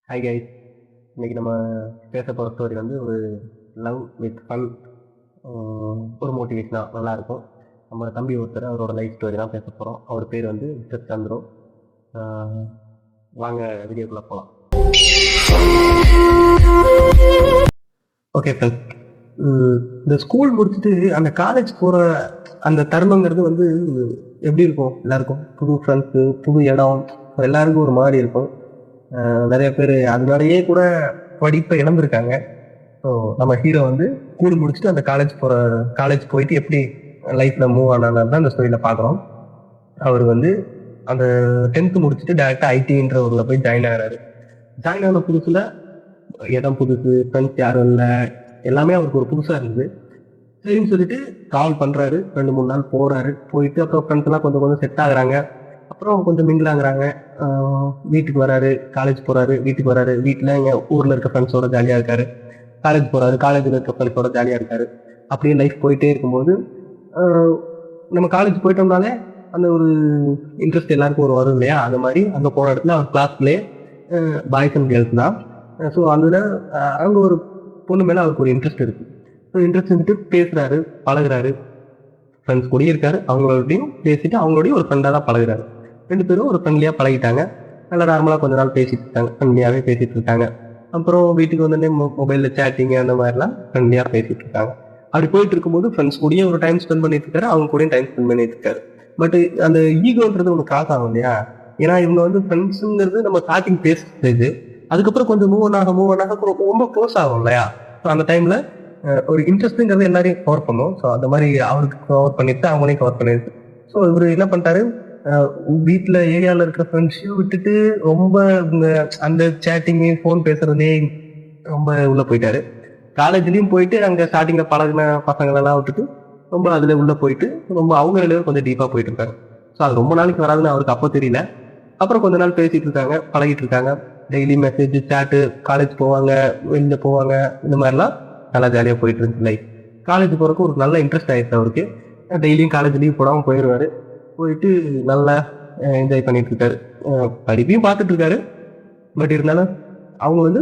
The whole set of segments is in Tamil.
Hi guys. இன்னைக்கு நம்ம பேச போகிற ஸ்டோரி வந்து ஒரு லவ் வித் ஃபன், ஒரு மோட்டிவேஷனாக நல்லாயிருக்கும். நம்ம தம்பி ஒருத்தர் அவரோட லைஃப் ஸ்டோரி தான் பேச போகிறோம். அவர் பேர் வந்து மிஸ்டர் சந்துரு. வாங்க வீடியோக்குள்ளே போகலாம். ஓகே ஃப்ரெண்ட்ஸ், இந்த ஸ்கூல் முடிச்சுட்டு அந்த காலேஜ் போகிற அந்த தருணங்கிறது வந்து எப்படி இருக்கும்? எல்லாருக்கும் புது ஃப்ரெண்ட்ஸு, புது இடம், எல்லாருக்கும் ஒரு மாதிரி இருக்கும். நிறைய பேர் அதனாலேயே கூட படிப்பை இழந்திருக்காங்க. ஸோ நம்ம ஹீரோ வந்து ஸ்கூல் முடிச்சுட்டு அந்த காலேஜ் போயிட்டு எப்படி லைஃப்பில் மூவ் ஆனான்னு தான் அந்த ஸ்டோரியில் பார்க்குறோம். அவர் வந்து அந்த 10th முடிச்சுட்டு டேரெக்டாக ஐடின்ற ஊரில் போய் ஜாயின் ஆகிறாரு. ஜாயின் ஆன புதுசில் இடம் புதுசு, ஃப்ரெண்ட்ஸ் யாரும் இல்லை, எல்லாமே அவருக்கு ஒரு புதுசாக இருந்தது. சரின்னு சொல்லிட்டு ட்ராவல் பண்ணுறாரு. 2-3 நாள் போகிறாரு. போயிட்டு அப்புறம் ஃப்ரெண்ட்ஸ் எல்லாம் கொஞ்சம் கொஞ்சம் செட் ஆகுறாங்க. அப்புறம் கொஞ்சம் மிங்கிளாகிறாங்க. வீட்டுக்கு வராரு, காலேஜ் போகிறாரு, வீட்டுக்கு வராரு. வீட்டில் இங்கே ஊரில் இருக்க ஃப்ரெண்ட்ஸோட ஜாலியாக இருக்காரு. காலேஜ் போகிறாரு, காலேஜில் இருக்க ஃப்ரெண்ட்ஸோட ஜாலியாக இருக்காரு. அப்படியே லைஃப் போயிட்டே இருக்கும்போது நம்ம காலேஜ் போயிட்டோம்னாலே அந்த ஒரு இன்ட்ரெஸ்ட் எல்லாருக்கும் ஒரு வரும் இல்லையா? அந்த மாதிரி அங்கே போன இடத்துல அவர் கிளாஸ்லேயே பாய்ஸ் அண்ட் கேர்ள்ஸ் தான். ஸோ அதில் அங்கே ஒரு பொண்ணு மேலே அவருக்கு ஒரு இன்ட்ரெஸ்ட் இருக்குது. ஸோ இன்ட்ரெஸ்ட் இருந்துட்டு பேசுகிறாரு, பழகுறாரு, ஃப்ரெண்ட்ஸ் கூடயும் இருக்காரு. அவங்களோடையும் பேசிட்டு அவங்களோடையும் ஒரு ஃப்ரெண்டாக தான் பழகுறாரு. 2 பேரும் ஒரு ஃப்ரெண்ட்லியாக பழகிட்டாங்க. நல்லா நார்மலாக கொஞ்ச நாள் பேசிட்டு இருக்காங்க, ஃப்ரெண்ட்லியாகவே பேசிட்டு இருக்காங்க. அப்புறம் வீட்டுக்கு வந்தோடனே மொபைலில் சேட்டிங் அந்த மாதிரிலாம் ஃப்ரெண்ட்லியாக பேசிட்டு இருக்காங்க. அப்படி போயிட்டு இருக்கும்போது ஃப்ரெண்ட்ஸ் கூடயும் ஒரு டைம் ஸ்பெண்ட் பண்ணிட்டு இருக்காரு, அவங்க கூடயும் டைம் ஸ்பெண்ட் பண்ணிட்டு இருக்காரு. பட் அந்த ஈகோன்றது ஒன்று கிராஸ் ஆகும் இல்லையா? ஏன்னா இவங்க வந்து ஃப்ரெண்ட்ஸுங்கிறது நம்ம ஸ்டார்டிங் பேசுறது, அதுக்கப்புறம் கொஞ்சம் மூவ் ஆக ரொம்ப க்ளோஸ் ஆகும் இல்லையா? ஸோ அந்த டைமில் ஒரு இன்ட்ரெஸ்ட்டுங்கிறது எல்லாரையும் கவர் பண்ணும். ஸோ அந்த மாதிரி அவருக்கு கவர் பண்ணிட்டு அவங்களையும் கவர் பண்ணிருக்கு. ஸோ இவர் என்ன பண்ணிட்டாரு, வீட்டில் ஏரியாவில் இருக்கிற ஃப்ரெண்ட்ஸையும் விட்டுட்டு ரொம்ப அந்த சேட்டிங்கு, ஃபோன் பேசுறதுலேயே ரொம்ப உள்ளே போயிட்டாரு. காலேஜ்லேயும் போயிட்டு அங்கே ஸ்டார்டிங்கில் பழகின பசங்களெல்லாம் விட்டுட்டு ரொம்ப அதில் உள்ளே போயிட்டு ரொம்ப அவங்க 2 பேரும் கொஞ்சம் டீப்பாக போயிட்டு இருக்காங்க. ஸோ அது ரொம்ப நாளைக்கு வராதுன்னு அவருக்கு அப்போ தெரியல. அப்புறம் கொஞ்ச நாள் பேசிட்டு இருக்காங்க, பழகிட்டு இருக்காங்க. டெய்லி மெசேஜ், சேட்டு, காலேஜ் போவாங்க, வெளியில் போவாங்க, இந்த மாதிரிலாம் நல்லா ஜாலியாக போயிட்டு இருந்துச்சு லைஃப். காலேஜ் போகிறக்கு ஒரு நல்ல இன்ட்ரெஸ்ட் ஆயிடுச்சு அவருக்கு. டெய்லியும் காலேஜ் லீவ் போடாமல் போயிடுவார். போயிட்டு நல்லா என்ஜாய் பண்ணிட்டு இருக்காரு. படிப்பையும் பார்த்துட்டு இருக்காரு. பட் இருந்தாலும் அவங்க வந்து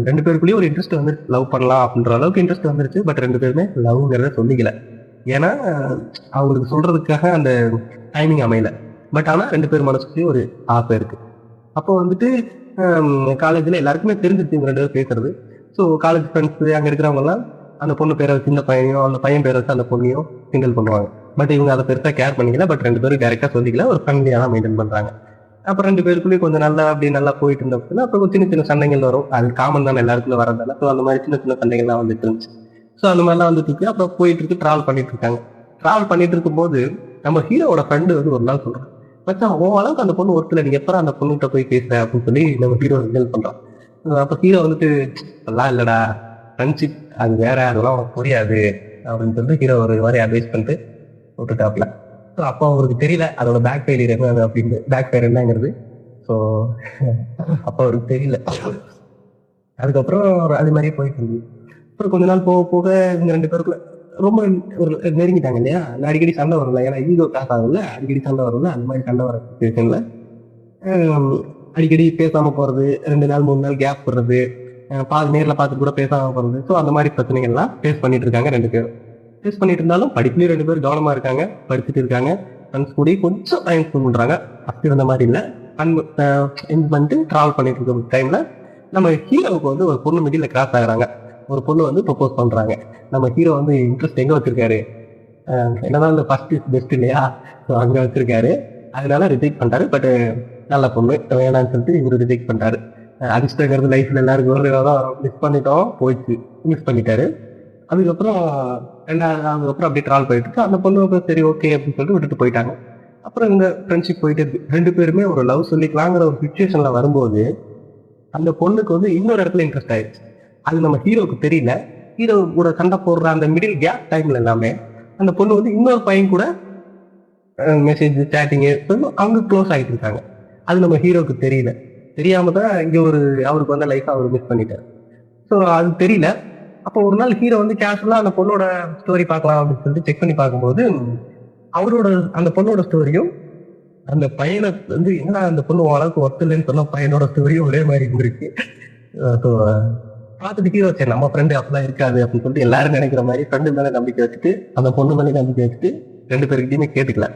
2 பேருக்குள்ளேயும் ஒரு இன்ட்ரெஸ்ட் வந்துருச்சு, லவ் பண்ணலாம் அப்படின்ற அளவுக்கு இன்ட்ரெஸ்ட் வந்துருச்சு. பட் 2 பேருமே லவ்ங்கிறத சொல்லிக்கல. ஏன்னா அவங்களுக்கு சொல்றதுக்காக அந்த டைமிங் அமையல. பட் ஆனால் 2 பேர் மனசுக்குள்ளேயும் ஒரு ஆசை இருக்கு. அப்போ வந்துட்டு காலேஜில் எல்லாருக்குமே தெரிஞ்சிருச்சு இவங்க 2 பேரும் பேசுறது. ஸோ காலேஜ் ஃப்ரெண்ட்ஸ் அங்கே இருக்கிறவங்கலாம் அந்த பொண்ணு பேரை வச்சு இந்த பையனையும், அந்த பையன் பேரை வச்சு அந்த பொண்ணையும் சிங்கிள் பண்ணுவாங்க. பட் இவங்க அதை பெருசாக கேர் பண்ணிக்கல. பட் 2 பேரும் டைரெக்டாக சொல்லிக்கல, ஒரு ஃப்ரெண்ட்லியாக தான் மெயின்டைன் பண்ணுறாங்க. அப்புறம் 2 பேருக்குள்ளேயும் கொஞ்சம் நல்லா அப்படி நல்லா போயிட்டு இருந்தப்போ அப்புறம் சின்ன சின்ன சண்டைகள் வரும். அது காமன் தானே எல்லாருக்குள்ள வரதால. ஸோ அந்த மாதிரி சின்ன சின்ன சண்டைகள்லாம் வந்துட்டு இருந்துச்சு. ஸோ அந்த மாதிரிலாம் வந்துட்டு இருக்கு. அப்புறம் போயிட்டு இருக்கு, ட்ராவல் பண்ணிட்டு இருக்காங்க. ட்ராவல் பண்ணிட்டு இருக்கும்போது நம்ம ஹீரோவோட ஃப்ரெண்டு வந்து ஒரு நாள் சொல்றான், மச்சான் உன் அளவுக்கு அந்த பொண்ணு ஒருத்தர், நீ எப்பறம் அந்த பொண்ணுகிட்ட போய் பேசுற அப்படின்னு சொல்லி நம்ம ஹீரோ ஹெல்ப் பண்றான். அப்போ ஹீரோ வந்துட்டு அதெல்லாம் இல்லடா, ஃப்ரெண்ட்ஷிப் அது வேற, அதெல்லாம் உனக்கு புரியாது அப்படின்னு சொல்லிட்டு ஹீரோ ஒரு மாதிரி அட்வைஸ் பண்ணிட்டு விட்டுட்டாப்ல. ஸோ அப்போ அவருக்கு தெரியல அதோட பேக் ஃபெயிலியர் என்ன அப்படின்னு, பேக் ஃபயர் என்னங்கிறது. ஸோ அப்போ அவருக்கு தெரியல. அதுக்கப்புறம் அது மாதிரியே போயிட்டு இருந்தது. அப்புறம் கொஞ்ச நாள் போக போக இவங்க 2 பேருக்குள்ள ரொம்ப ஒரு நெருங்கிட்டாங்க இல்லையா? அடிக்கடி சண்டை வரல, ஏன்னா ஈகோ கிராஸ் ஆகும்ல, அடிக்கடி சண்டை வரும்ல. அந்த மாதிரி சண்டை வர சுச்சுவேஷன்ல அடிக்கடி பேசாம போறது, 2 நாள் 3 நாள் கேப் போடுறது, நேரில் பார்த்துட்டு கூட பேசாம போறது. ஸோ அந்த மாதிரி பிரச்சனைகள்லாம் ஃபேஸ் பண்ணிட்டு இருக்காங்க 2 பேரும். ஃபேஸ் பண்ணிட்டு இருந்தாலும் படிப்புலையும் 2 பேரும் கவனமா இருக்காங்க, படிச்சுட்டு இருக்காங்க. ஃப்ரெண்ட்ஸ் கூட கொஞ்சம் டைம் ஸ்பெண்ட் பண்றாங்க. அப்படி வந்த மாதிரி இல்லை, பண்ணிட்டு ட்ராவல் பண்ணிட்டு இருக்க டைம்ல நம்ம ஹீரோவுக்கு வந்து ஒரு பொண்ணு மிடில் கிராஸ் ஆகுறாங்க. ஒரு பொண்ணு வந்து ப்ரப்போஸ் பண்றாங்க. நம்ம ஹீரோ வந்து இன்ட்ரெஸ்ட் எங்க வச்சிருக்காரு, என்னதான் இந்த ஃபர்ஸ்ட் இஸ் பெஸ்ட் இல்லையா? ஸோ அங்க வச்சிருக்காரு. அதனால ரிஜெக்ட் பண்ணிட்டாரு. பட் நல்ல பொண்ணு வேணான்னு சொல்லிட்டு இவர் ரிஜெக்ட் பண்ணிட்டாரு. அதிர்ஷ்டங்கிறது லைஃப்ல எல்லாருக்கும் ஒரு தான் மிஸ் பண்ணிட்டோம், போயிடுச்சு, மிஸ் பண்ணிட்டாரு. அதுக்கப்புறம் அதுக்கப்புறம் அப்படியே ட்ராவல் போயிட்டு இருக்கு. அந்த பொண்ணு சரி ஓகே அப்படின்னு சொல்லிட்டு விட்டுட்டு போயிட்டாங்க. அப்புறம் இந்த ஃப்ரெண்ட்ஷிப் போயிட்டு இருக்கு. 2 பேருமே ஒரு லவ் சொல்லிக்கலாங்கிற ஒரு சுச்சுவேஷன்ல வரும்போது அந்த பொண்ணுக்கு வந்து இன்னொரு இடத்துல இன்ட்ரெஸ்ட் ஆயிடுச்சு. அது நம்ம ஹீரோவுக்கு தெரியல. ஹீரோ கூட சண்டை போடுற அந்த மிடில் கேப் டைம்ல எல்லாமே அந்த பொண்ணு வந்து இன்னொரு பையன் கூட மெசேஜ், சேட்டிங்கு அவங்க க்ளோஸ் ஆகிட்டு இருக்காங்க. அது நம்ம ஹீரோவுக்கு தெரியல. தெரியாம தான் இங்க அவருக்கு வந்த லைஃப் அவர் மிஸ் பண்ணிட்டார். ஸோ அது தெரியல. அப்போ ஒரு நாள் ஹீரோ வந்து கேஷுவலா அந்த பொண்ணோட ஸ்டோரி பார்க்கலாம் அப்படின்னு சொல்லிட்டு செக் பண்ணி பார்க்கும்போது அந்த பொண்ணோட ஸ்டோரியும் அந்த பையனை வந்து என்ன அந்த பொண்ணு அளவுக்கு ஒர்த்து இல்லைன்னு சொன்னா பையனோட ஸ்டோரியும் ஒரே மாதிரி இருந்திருக்கு. ஸோ பார்த்துட்டு ஹீரோ சரி நம்ம ஃப்ரெண்டு அப்படிலாம் இருக்காது அப்படின்னு சொல்லிட்டு எல்லாரும் நினைக்கிற மாதிரி ஃப்ரெண்டு மேலே நம்பிக்கை வச்சுட்டு அந்த பொண்ணு மேலே நம்பிக்கை வச்சுட்டு 2 பேருக்கிட்டையுமே கேட்டுக்கல.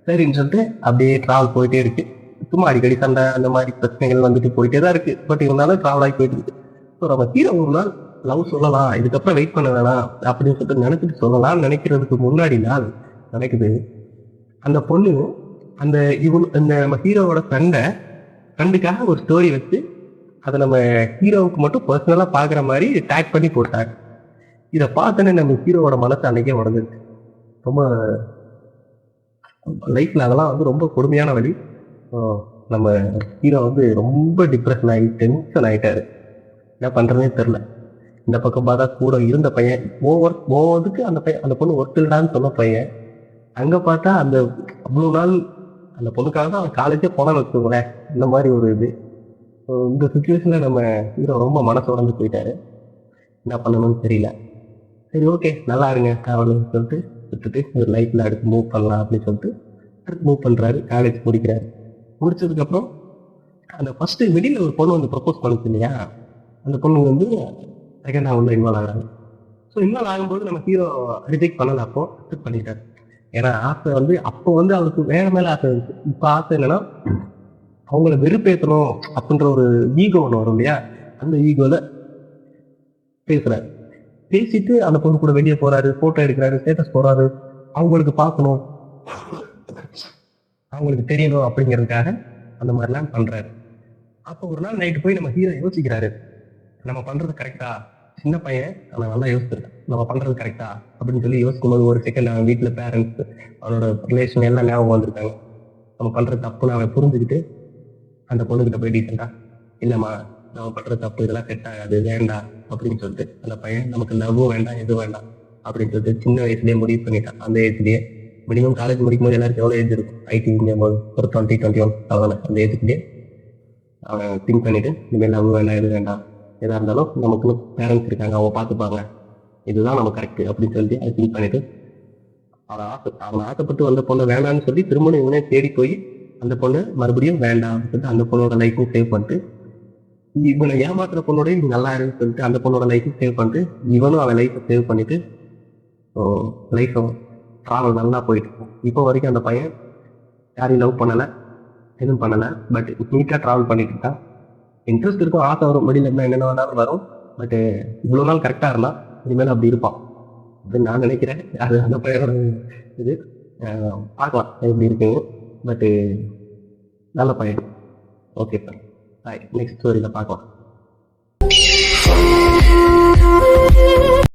சரின்னு சொல்லிட்டு அப்படியே டிராவல் போயிட்டே இருக்கு. சும்மா அடிக்கடி சண்டை அந்த மாதிரி பிரச்சனைகள் வந்துட்டு போயிட்டே தான் இருக்கு. பட் இருந்தாலும் டிராவல் ஆகி போயிட்டு இருக்கு. ஸோ நம்ம ஹீரோ ஒரு நாள் லவ் சொல்லலாம், இதுக்கப்புறம் வெயிட் பண்ண வேணாம் அப்படின்னு சொல்லிட்டு நினைச்சிட்டு சொல்லலாம்னு நினைக்கிறதுக்கு முன்னாடி நாள் நினைக்குது அந்த பொண்ணு அந்த இந்த நம்ம ஹீரோவோட ஃப்ரெண்டுக்காக ஒரு ஸ்டோரி வச்சு அதை நம்ம ஹீரோவுக்கு மட்டும் பர்சனலா பாக்குற மாதிரி டேக் பண்ணி போட்டாங்க. இதை பார்த்தோன்னே நம்ம ஹீரோவோட மனசு அன்னைக்கே உடஞ்சிருச்சு. ரொம்ப லைஃப்ல அதெல்லாம் வந்து ரொம்ப கொடுமையான வழி. நம்ம ஹீரோ வந்து ரொம்ப டிப்ரெஷன் ஆகி டென்ஷன் ஆயிட்டாரு. என்ன பண்றதுனே தெரியல. இந்த பக்கம் பார்த்தா கூட இருந்த பையன் ஓவருக்கு அந்த பொண்ணு ஒருத்தடான்னு சொன்ன பையன் அங்க பார்த்தா அந்த அவ்வளவு நாள் அந்த பொண்ணுக்காக தான் அவன் காலேஜே போனான்னு வச்சுக்கோங்களேன். இந்த மாதிரி ஒரு இது. இந்த சுச்சுவேஷன்ல நம்ம ஹீரோ ரொம்ப மனசு உடஞ்சு போயிட்டாரு. என்ன பண்ணணும்னு தெரியல. சரி ஓகே நல்லா இருங்க அவளுன்னு சொல்லிட்டு விட்டுட்டு ஒரு லைஃப்ல அடுத்து மூவ் பண்ணலாம் அப்படின்னு சொல்லிட்டு அடுத்து மூவ் பண்றாரு. காலேஜ் முடிக்கிறாரு. முடிச்சதுக்கு அப்புறம் அந்த ஃபர்ஸ்ட் மிடில் ஒரு பொண்ணு வந்து ப்ரப்போஸ் பண்ணுச்சு இல்லையா, அந்த பொண்ணு வந்து செகண்ட் ஹாஃப் இன்வால்வ் ஆகிறாங்க. ஸோ இன்வால்வ் ஆகும்போது நம்ம ஹீரோ ரிஜெக்ட் பண்ணல, அப்போ அக்செப்ட் பண்ணிட்டாரு. ஏன்னா ஆசை வந்து அப்போ வந்து அவருக்கு வேற மேல ஆசை இருக்கு. இப்போ ஆசை என்னன்னா அவங்கள வெறுப்பேற்றணும் அப்படின்ற ஒரு ஈகோ ஒன்று வரும் இல்லையா, அந்த ஈகோல பேசுறாரு. பேசிட்டு அந்த பொண்ணு கூட வெளியே போறாரு, போட்டோ எடுக்கிறாரு, ஸ்டேட்டஸ் போறாரு. அவங்களுக்கு பார்க்கணும், அவங்களுக்கு தெரியணும் அப்படிங்கிறதுக்காக அந்த மாதிரிலாம் பண்றாரு. அப்போ ஒரு நாள் நைட்டு போய் நம்ம ஹீரோ யோசிக்கிறாரு, நம்ம பண்றது கரெக்டா? சின்ன பையன் அவன் நல்லா யோசிச்சிருக்கான், நம்ம பண்றது கரெக்டா அப்படின்னு சொல்லி யோசிக்கும் போது ஒரு செகண்ட் அவன் வீட்டுல பேரண்ட்ஸ் அவனோட ரிலேஷன் எல்லாம் ஞாபகம் வந்திருக்காங்க. நம்ம பண்றது தப்புன்னு அவன் புரிஞ்சுக்கிட்டு அந்த பொண்ணுகிட்ட போய் டீசெண்டா இல்லம்மா நம்ம பண்ற தப்பு, இதெல்லாம் செட் ஆகாது, வேண்டாம் அப்படின்னு சொல்லிட்டு அந்த பையன் நமக்கு லவ்வும் வேண்டாம் எதுவும் வேண்டாம் அப்படின்னு சொல்லிட்டு சின்ன வயசுலயே முடிவு பண்ணிட்டான். அந்த ஏஜ்லயே மினிமம் காலேஜ் முடிக்கும் போது எல்லாருக்கும் எவ்வளவு ஏஜ் இருக்கும், ஐடி இந்தியா போது ஒரு 20-21 அவ்வளோ அந்த ஏஜ்லயே அவன் திங்க் பண்ணிட்டு இனிமேல் லவ் வேண்டாம் எது வேண்டாம், எதா இருந்தாலும் நமக்கு பேரண்ட்ஸ் இருக்காங்க அவங்க பார்த்துப்பாங்க, இதுதான் நம்ம கரெக்ட் அப்படின்னு சொல்லிட்டு அதை திங்க் பண்ணிட்டு அவன் ஆசைப்பட்டு வந்த பொண்ணை வேண்டாம்னு சொல்லி திருமணம் இவனே தேடி போய் அந்த பொண்ணு மறுபடியும் வேண்டாம் அப்படின்னு சொல்லிட்டு அந்த பொண்ணோட லைஃபும் சேவ் பண்ணிட்டு இவனை ஏமாத்துற பொண்ணோட நீ நல்லா இருக்குன்னு சொல்லிட்டு அந்த பொண்ணோட லைஃபும் சேவ் பண்ணிட்டு இவனும் அவன் லைஃபை சேவ் பண்ணிட்டு லைஃப் ட்ராவல் நல்லா போயிட்டு இருக்கும். இப்போ வரைக்கும் அந்த பையன் யாரையும் லவ் பண்ணலை, எதுவும் பண்ணலை, பட் நீட்டாக ட்ராவல் பண்ணிட்டு இருக்கான். இன்ட்ரெஸ்ட் இருக்கும், ஆசை வரும், வெளியில் இருந்தால் என்னென்ன வேணாலும் வரும். பட்டு இவ்வளோ நாள் கரெக்டாக இருந்தான், இனிமேல் அப்படி இருப்பான் அப்படின்னு நான் நினைக்கிறேன். அது அந்த பையனோட இது பார்க்கலாம் எப்படி இருக்குங்க. பட்டு நல்ல பையன். ஓகே சார், பாய். நெக்ஸ்ட் ஸ்டோரியில் பார்க்கலாம்.